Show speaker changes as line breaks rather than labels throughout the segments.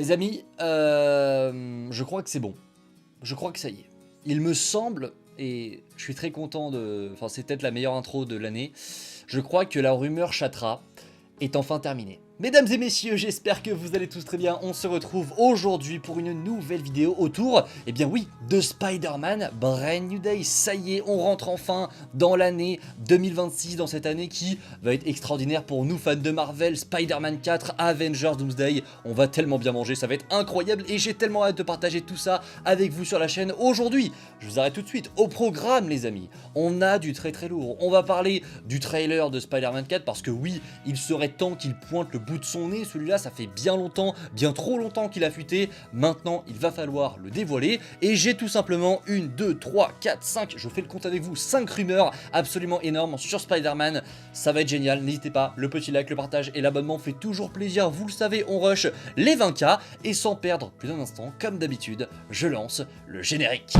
Les amis, je crois que c'est bon. Je crois que ça y est. Il me semble, et je suis très content de... Enfin, c'est peut-être la meilleure intro de l'année. Je crois que la rumeur Chatra est enfin terminée. Mesdames et messieurs, j'espère que vous allez tous très bien. On se retrouve aujourd'hui pour une nouvelle vidéo autour, eh bien oui, de Spider-Man Brand New Day. Ça y est, on rentre enfin dans l'année 2026, dans cette année qui va être extraordinaire pour nous fans de Marvel. Spider-Man 4, Avengers Doomsday, on va tellement bien manger, ça va être incroyable et j'ai tellement hâte de partager tout ça avec vous sur la chaîne aujourd'hui. Je vous arrête tout de suite. Au programme, les amis, on a du très très lourd. On va parler du trailer de Spider-Man 4 parce que oui, il serait temps qu'il pointe le bout de son nez. Celui-là, ça fait bien longtemps, bien trop longtemps qu'il a fuité. Maintenant, il va falloir le dévoiler. Et j'ai tout simplement 1, 2, 3, 4, 5, je fais le compte avec vous, 5 rumeurs absolument énormes sur Spider-Man. Ça va être génial, n'hésitez pas, le petit like, le partage et l'abonnement fait toujours plaisir. Vous le savez, on rush les 20K. Et sans perdre plus d'un instant, comme d'habitude, je lance le générique.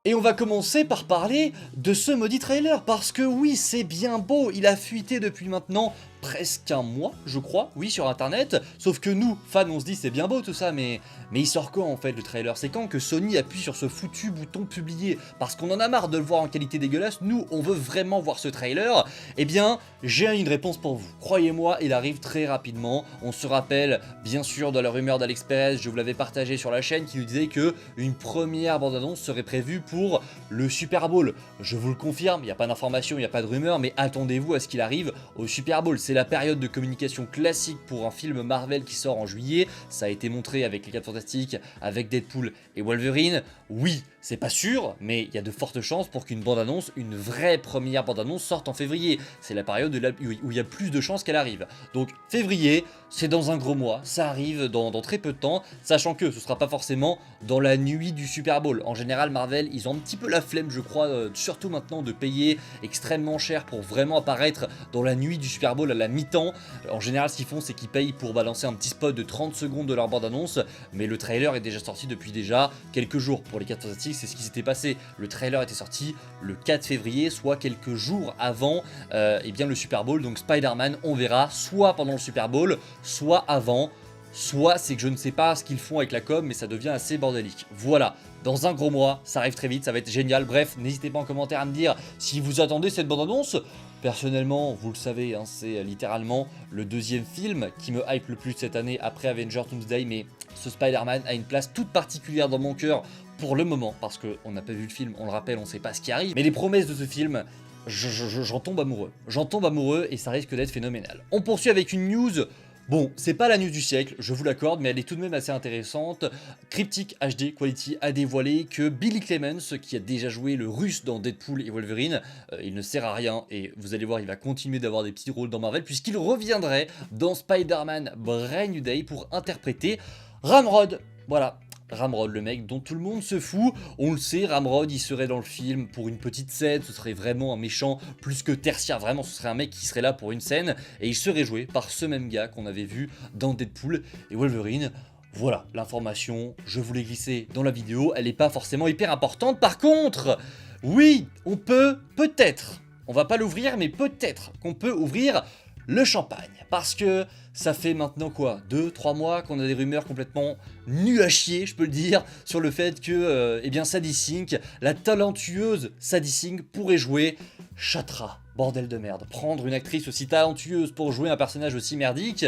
Et on va commencer par parler de ce maudit trailer, parce que oui, c'est bien beau, il a fuité depuis maintenant presque un mois, je crois, oui, sur internet, sauf que nous, fans, on se dit c'est bien beau tout ça, mais il sort quand en fait le trailer? C'est quand que Sony appuie sur ce foutu bouton publier? Parce qu'on en a marre de le voir en qualité dégueulasse, nous, on veut vraiment voir ce trailer. Eh bien, j'ai une réponse pour vous, croyez-moi, il arrive très rapidement. On se rappelle, bien sûr, de la rumeur d'AliExpress, je vous l'avais partagé sur la chaîne, qui nous disait que une première bande-annonce serait prévue pour le Super Bowl. Je vous le confirme, il n'y a pas d'information, il n'y a pas de rumeur, mais attendez-vous à ce qu'il arrive au Super Bowl. C'est la période de communication classique pour un film Marvel qui sort en juillet. Ça a été montré avec les 4 Fantastiques, avec Deadpool et Wolverine. Oui, c'est pas sûr, mais il y a de fortes chances pour qu'une bande-annonce, une vraie première bande-annonce sorte en février. C'est la période où il y a plus de chances qu'elle arrive. Donc février, c'est dans un gros mois, ça arrive dans très peu de temps, sachant que ce sera pas forcément dans la nuit du Super Bowl. En général, Marvel, ils ont un petit peu la flemme, je crois, surtout maintenant, de payer extrêmement cher pour vraiment apparaître dans la nuit du Super Bowl à la mi-temps. En général, ce qu'ils font, c'est qu'ils payent pour balancer un petit spot de 30 secondes de leur bande-annonce, mais le trailer est déjà sorti depuis déjà quelques jours. Pour les 4 Fantastiques, c'est ce qui s'était passé. Le trailer était sorti le 4 février, soit quelques jours avant eh bien, le Super Bowl. Donc Spider-Man, on verra soit pendant le Super Bowl, soit avant. Soit c'est que je ne sais pas ce qu'ils font avec la com, mais ça devient assez bordélique. Voilà, dans un gros mois, ça arrive très vite, ça va être génial. Bref, n'hésitez pas en commentaire à me dire si vous attendez cette bande-annonce. Personnellement, vous le savez, hein, c'est littéralement le deuxième film qui me hype le plus cette année après Avengers Doomsday, mais ce Spider-Man a une place toute particulière dans mon cœur pour le moment, parce qu'on n'a pas vu le film, on le rappelle, on ne sait pas ce qui arrive. Mais les promesses de ce film, j'en tombe amoureux. J'en tombe amoureux et ça risque d'être phénoménal. On poursuit avec une news. Bon, c'est pas la news du siècle, je vous l'accorde, mais elle est tout de même assez intéressante. Cryptic HD Quality a dévoilé que Billy Clemens, qui a déjà joué le russe dans Deadpool et Wolverine, il ne sert à rien, et vous allez voir, il va continuer d'avoir des petits rôles dans Marvel, puisqu'il reviendrait dans Spider-Man Brand New Day pour interpréter Ramrod. Voilà. Ramrod, le mec dont tout le monde se fout, on le sait, Ramrod il serait dans le film pour une petite scène, ce serait vraiment un méchant plus que tertiaire, vraiment ce serait un mec qui serait là pour une scène, et il serait joué par ce même gars qu'on avait vu dans Deadpool et Wolverine. Voilà, l'information, je vous l'ai glissée dans la vidéo, elle n'est pas forcément hyper importante. Par contre, oui, on peut, peut-être, on va pas l'ouvrir, mais peut-être qu'on peut ouvrir le champagne, parce que ça fait maintenant quoi, 2-3 mois qu'on a des rumeurs complètement nulles à chier, je peux le dire, sur le fait que eh bien Sadie Sink, la talentueuse Sadie Sink, pourrait jouer Chatra. Bordel de merde, prendre une actrice aussi talentueuse pour jouer un personnage aussi merdique,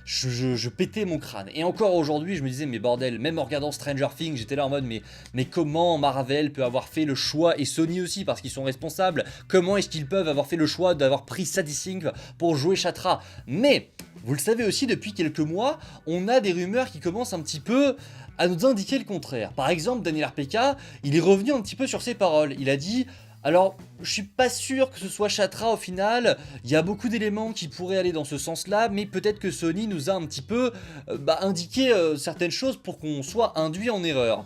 je pétais mon crâne. Et encore aujourd'hui, je me disais, mais bordel, même en regardant Stranger Things, j'étais là en mode, mais comment Marvel peut avoir fait le choix, et Sony aussi, parce qu'ils sont responsables, comment est-ce qu'ils peuvent avoir fait le choix d'avoir pris Sadie Sink pour jouer Chatra? Mais, vous le savez aussi, depuis quelques mois, on a des rumeurs qui commencent un petit peu à nous indiquer le contraire. Par exemple, Daniel RPK, il est revenu un petit peu sur ses paroles. Il a dit... Alors, je suis pas sûr que ce soit Chatra au final, il y a beaucoup d'éléments qui pourraient aller dans ce sens-là, mais peut-être que Sony nous a un petit peu indiqué certaines choses pour qu'on soit induit en erreur.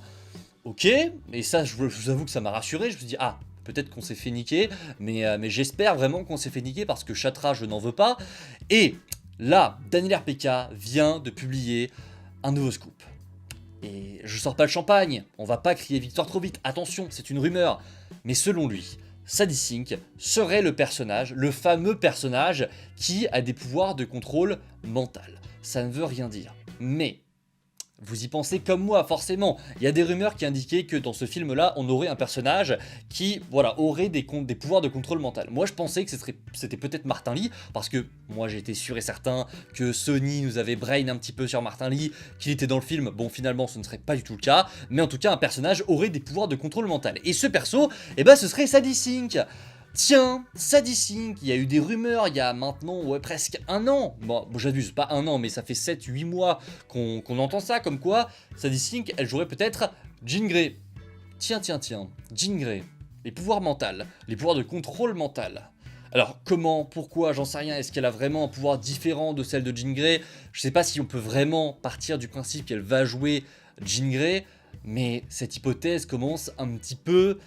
Ok, et ça, je vous avoue que ça m'a rassuré, je me suis dit, ah, peut-être qu'on s'est fait niquer, mais j'espère vraiment qu'on s'est fait niquer parce que Chatra, je n'en veux pas. Et là, Daniel RPK vient de publier un nouveau scoop. et je sors pas le champagne, on va pas crier victoire trop vite, attention, c'est une rumeur. Mais selon lui, Sadie Sink serait le personnage, le fameux personnage qui a des pouvoirs de contrôle mental. Ça ne veut rien dire. Mais vous y pensez comme moi, forcément. Il y a des rumeurs qui indiquaient que dans ce film-là, on aurait un personnage qui, voilà, aurait des pouvoirs de contrôle mental. Moi, je pensais que c'était peut-être Martin Lee, parce que moi, j'étais sûr et certain que Sony nous avait brain un petit peu sur Martin Lee, qu'il était dans le film. Bon, finalement, ce ne serait pas du tout le cas, mais en tout cas, un personnage aurait des pouvoirs de contrôle mental. Et ce perso, eh ben, ce serait Sadie Sink. Tiens, Sadie Sink, il y a eu des rumeurs il y a maintenant presque un an. Bon, j'abuse, pas un an, mais ça fait 7-8 mois qu'on entend ça, comme quoi Sadie Sink, elle jouerait peut-être Jean Grey. Tiens, Jean Grey, les pouvoirs mentaux, les pouvoirs de contrôle mental. Alors comment, pourquoi, j'en sais rien, est-ce qu'elle a vraiment un pouvoir différent de celle de Jean Grey? Je sais pas si on peut vraiment partir du principe qu'elle va jouer Jean Grey, mais cette hypothèse commence un petit peu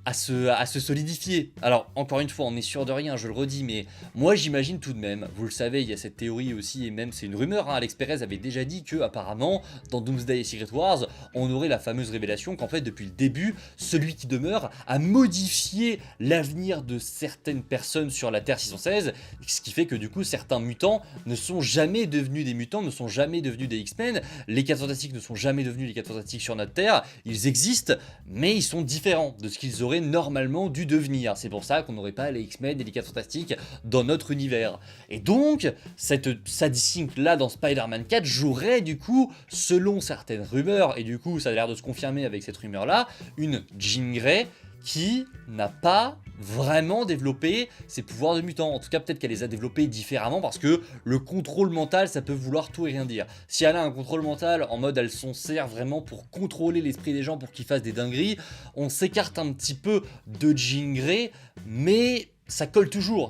à se solidifier. Alors, encore une fois, on est sûr de rien, je le redis, mais moi j'imagine tout de même, vous le savez, il y a cette théorie aussi, et même c'est une rumeur, hein, Alex Perez avait déjà dit que apparemment dans Doomsday et Secret Wars, on aurait la fameuse révélation qu'en fait, depuis le début, celui qui demeure a modifié l'avenir de certaines personnes sur la Terre 616, ce qui fait que du coup, certains mutants ne sont jamais devenus des mutants, ne sont jamais devenus des X-Men, les 4 Fantastiques ne sont jamais devenus les 4 Fantastiques sur notre Terre, ils existent, mais ils sont différents de ce qu'ils auraient normalement dû devenir. C'est pour ça qu'on n'aurait pas les X-Men et les 4 Fantastiques dans notre univers. Et donc, cette Sadie Sink là dans Spider-Man 4 jouerait du coup, selon certaines rumeurs, et du coup ça a l'air de se confirmer avec cette rumeur là, une Jean Grey qui n'a pas vraiment développé ses pouvoirs de mutant. En tout cas, peut-être qu'elle les a développés différemment parce que le contrôle mental, ça peut vouloir tout et rien dire. Si elle a un contrôle mental en mode elle s'en sert vraiment pour contrôler l'esprit des gens pour qu'ils fassent des dingueries, on s'écarte un petit peu de Jean Grey, mais ça colle toujours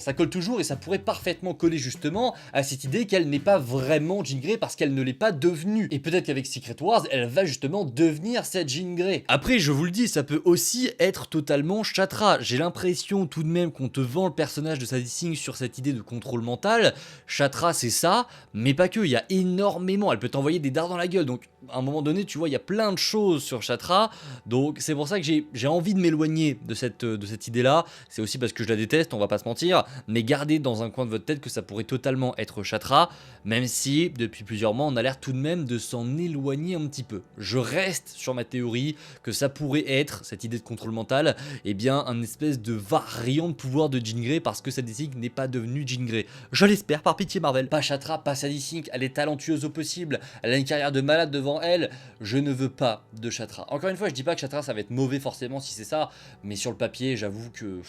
et ça pourrait parfaitement coller justement à cette idée qu'elle n'est pas vraiment Jean Grey parce qu'elle ne l'est pas devenue. Et peut-être qu'avec Secret Wars, elle va justement devenir cette Jean Grey. Après, je vous le dis, ça peut aussi être totalement chatra. J'ai l'impression tout de même qu'on te vend le personnage de Sadie Sink sur cette idée de contrôle mental. Chatra, c'est ça, mais pas que, il y a énormément. Elle peut t'envoyer des dards dans la gueule, donc à un moment donné, tu vois, il y a plein de choses sur Chatra, donc c'est pour ça que j'ai envie de m'éloigner de cette idée-là. C'est aussi parce que je la déteste, on va pas se mentir, mais gardez dans un coin de votre tête que ça pourrait totalement être Chatra, même si depuis plusieurs mois on a l'air tout de même de s'en éloigner un petit peu. Je reste sur ma théorie que ça pourrait être, cette idée de contrôle mental, eh bien un espèce de variant de pouvoir de Jean Grey parce que Sadie Sink n'est pas devenue Jean Grey. Je l'espère, par pitié Marvel. Pas Chatra, pas Sadie Sink, elle est talentueuse au possible, elle a une carrière de malade devant elle, je ne veux pas de Chatra. Encore une fois, je dis pas que Chatra ça va être mauvais forcément si c'est ça, mais sur le papier, j'avoue que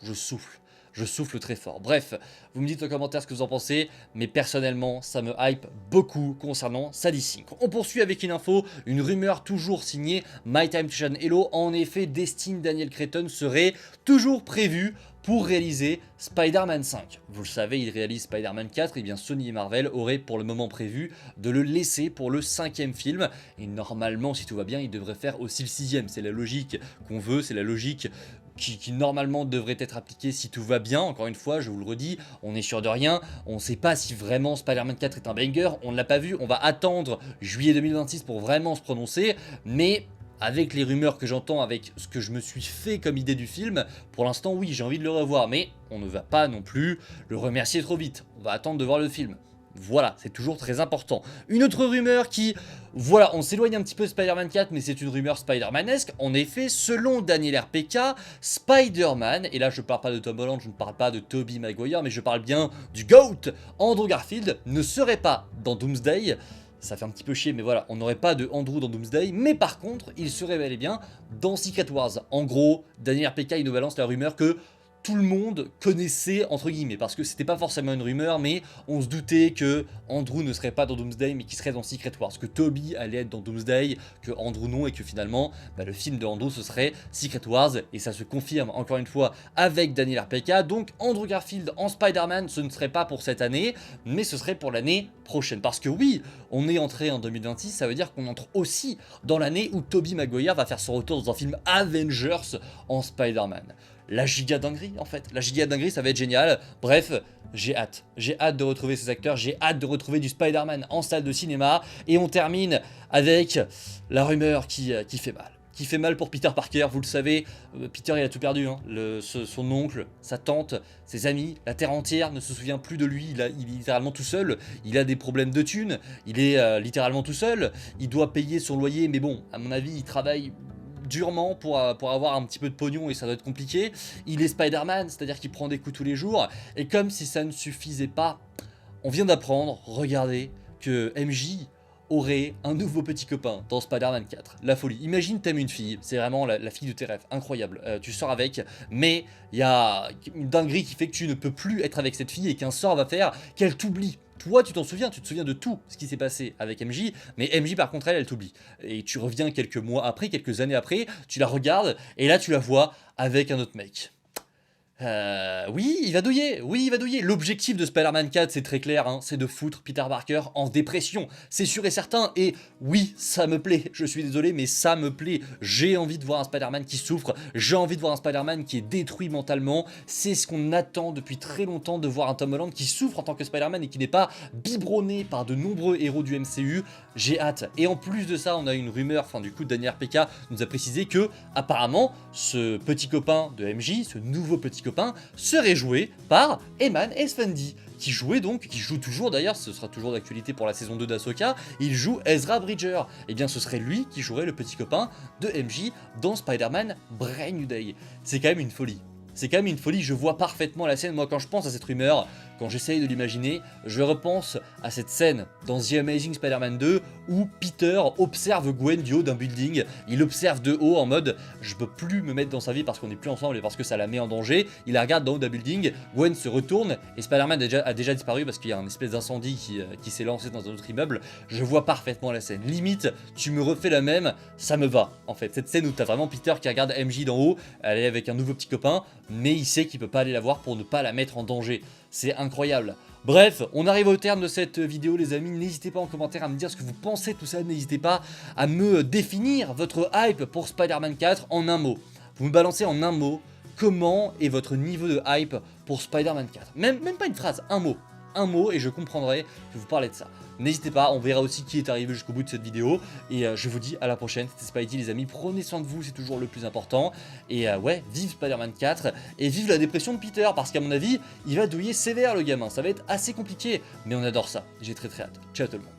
je souffle. Je souffle très fort. Bref, vous me dites en commentaire ce que vous en pensez, mais personnellement, ça me hype beaucoup concernant Sadie Sink. On poursuit avec une info, une rumeur toujours signée My Time to Shine Hello. En effet, Destin Daniel Cretton serait toujours prévu pour réaliser Spider-Man 5. Vous le savez, il réalise Spider-Man 4, et bien Sony et Marvel auraient pour le moment prévu de le laisser pour le 5e film. Et normalement, si tout va bien, il devrait faire aussi le 6e. C'est la logique qu'on veut, c'est la logique qui normalement devrait être appliquée si tout va bien. Encore une fois, je vous le redis, on est sûr de rien. On ne sait pas si vraiment Spider-Man 4 est un banger, on ne l'a pas vu. On va attendre juillet 2026 pour vraiment se prononcer, mais avec les rumeurs que j'entends, avec ce que je me suis fait comme idée du film, pour l'instant oui, j'ai envie de le revoir, mais on ne va pas non plus le remercier trop vite. On va attendre de voir le film. Voilà, c'est toujours très important. Une autre rumeur qui... Voilà, on s'éloigne un petit peu de Spider-Man 4, mais c'est une rumeur Spider-Manesque. En effet, selon Daniel RPK, Spider-Man, et là je ne parle pas de Tom Holland, je ne parle pas de Tobey Maguire, mais je parle bien du GOAT, Andrew Garfield, ne serait pas dans Doomsday. Ça fait un petit peu chier, mais voilà, on n'aurait pas de Andrew dans Doomsday, mais par contre, il serait bel et bien dans Secret Wars. En gros, Daniel RPK, il nous balance la rumeur que tout le monde connaissait, entre guillemets, parce que c'était pas forcément une rumeur, mais on se doutait que Andrew ne serait pas dans Doomsday, mais qu'il serait dans Secret Wars, que Tobey allait être dans Doomsday, que Andrew non, et que finalement, le film de Andrew, ce serait Secret Wars, et ça se confirme encore une fois avec Daniel RPK, donc Andrew Garfield en Spider-Man, ce ne serait pas pour cette année, mais ce serait pour l'année prochaine, parce que oui, on est entré en 2026, ça veut dire qu'on entre aussi dans l'année où Tobey Maguire va faire son retour dans un film Avengers en Spider-Man. la giga dinguerie en fait. La giga dinguerie, ça va être génial. Bref, j'ai hâte de retrouver ces acteurs, j'ai hâte de retrouver du Spider-Man en salle de cinéma. Et on termine avec la rumeur qui fait mal. Qui fait mal pour Peter Parker, vous le savez, Peter il a tout perdu, hein. Son oncle, sa tante, ses amis, la terre entière ne se souvient plus de lui, il est littéralement tout seul, il a des problèmes de thunes, il est littéralement tout seul, il doit payer son loyer, mais bon, à mon avis il travaille durement pour avoir un petit peu de pognon et ça doit être compliqué. Il est Spider-Man, c'est-à-dire qu'il prend des coups tous les jours, et comme si ça ne suffisait pas, on vient d'apprendre, regardez, que MJ aurait un nouveau petit copain dans Spider-Man 4. La folie. Imagine t'aimes une fille, c'est vraiment la fille de tes rêves, incroyable. Tu sors avec, mais il y a une dinguerie qui fait que tu ne peux plus être avec cette fille et qu'un sort va faire qu'elle t'oublie. Toi, tu te souviens de tout ce qui s'est passé avec MJ, mais MJ par contre elle t'oublie. Et tu reviens quelques mois après, quelques années après, tu la regardes et là tu la vois avec un autre mec. Oui, il va douiller. L'objectif de Spider-Man 4, c'est très clair, hein, c'est de foutre Peter Parker en dépression. C'est sûr et certain, et oui, ça me plaît. Je suis désolé, mais ça me plaît. J'ai envie de voir un Spider-Man qui souffre, j'ai envie de voir un Spider-Man qui est détruit mentalement. C'est ce qu'on attend depuis très longtemps, de voir un Tom Holland qui souffre en tant que Spider-Man et qui n'est pas biberonné par de nombreux héros du MCU. J'ai hâte. Et en plus de ça, on a une rumeur, enfin du coup, Daniel RPK nous a précisé que, apparemment, ce petit copain de MJ, ce nouveau petit copain, serait joué par Eman Esfandi, qui joue toujours d'ailleurs, ce sera toujours d'actualité pour la saison 2 d'Ahsoka, il joue Ezra Bridger. Et bien ce serait lui qui jouerait le petit copain de MJ dans Spider-Man Brand New Day. C'est quand même une folie. C'est quand même une folie, je vois parfaitement la scène. Moi quand je pense à cette rumeur, quand j'essaye de l'imaginer, je repense à cette scène dans The Amazing Spider-Man 2 où Peter observe Gwen du haut d'un building. Il observe de haut en mode je peux plus me mettre dans sa vie parce qu'on n'est plus ensemble et parce que ça la met en danger. Il la regarde d'en haut d'un building, Gwen se retourne et Spider-Man a déjà disparu parce qu'il y a un espèce d'incendie qui s'est lancé dans un autre immeuble. Je vois parfaitement la scène. Limite, tu me refais la même, ça me va en fait. Cette scène où t'as vraiment Peter qui regarde MJ d'en haut, elle est avec un nouveau petit copain, mais il sait qu'il peut pas aller la voir pour ne pas la mettre en danger. C'est incroyable. Bref, on arrive au terme de cette vidéo les amis, n'hésitez pas en commentaire à me dire ce que vous pensez de tout ça, n'hésitez pas à me définir votre hype pour Spider-Man 4 en un mot. Vous me balancez en un mot, comment est votre niveau de hype pour Spider-Man 4 même pas une phrase, un mot et je comprendrai que vous parlez de ça. N'hésitez pas, on verra aussi qui est arrivé jusqu'au bout de cette vidéo. Et je vous dis à la prochaine, c'était Spidey les amis, prenez soin de vous, c'est toujours le plus important. Et ouais, vive Spider-Man 4 et vive la dépression de Peter, parce qu'à mon avis, il va douiller sévère le gamin, ça va être assez compliqué. Mais on adore ça, j'ai très hâte. Ciao tout le monde.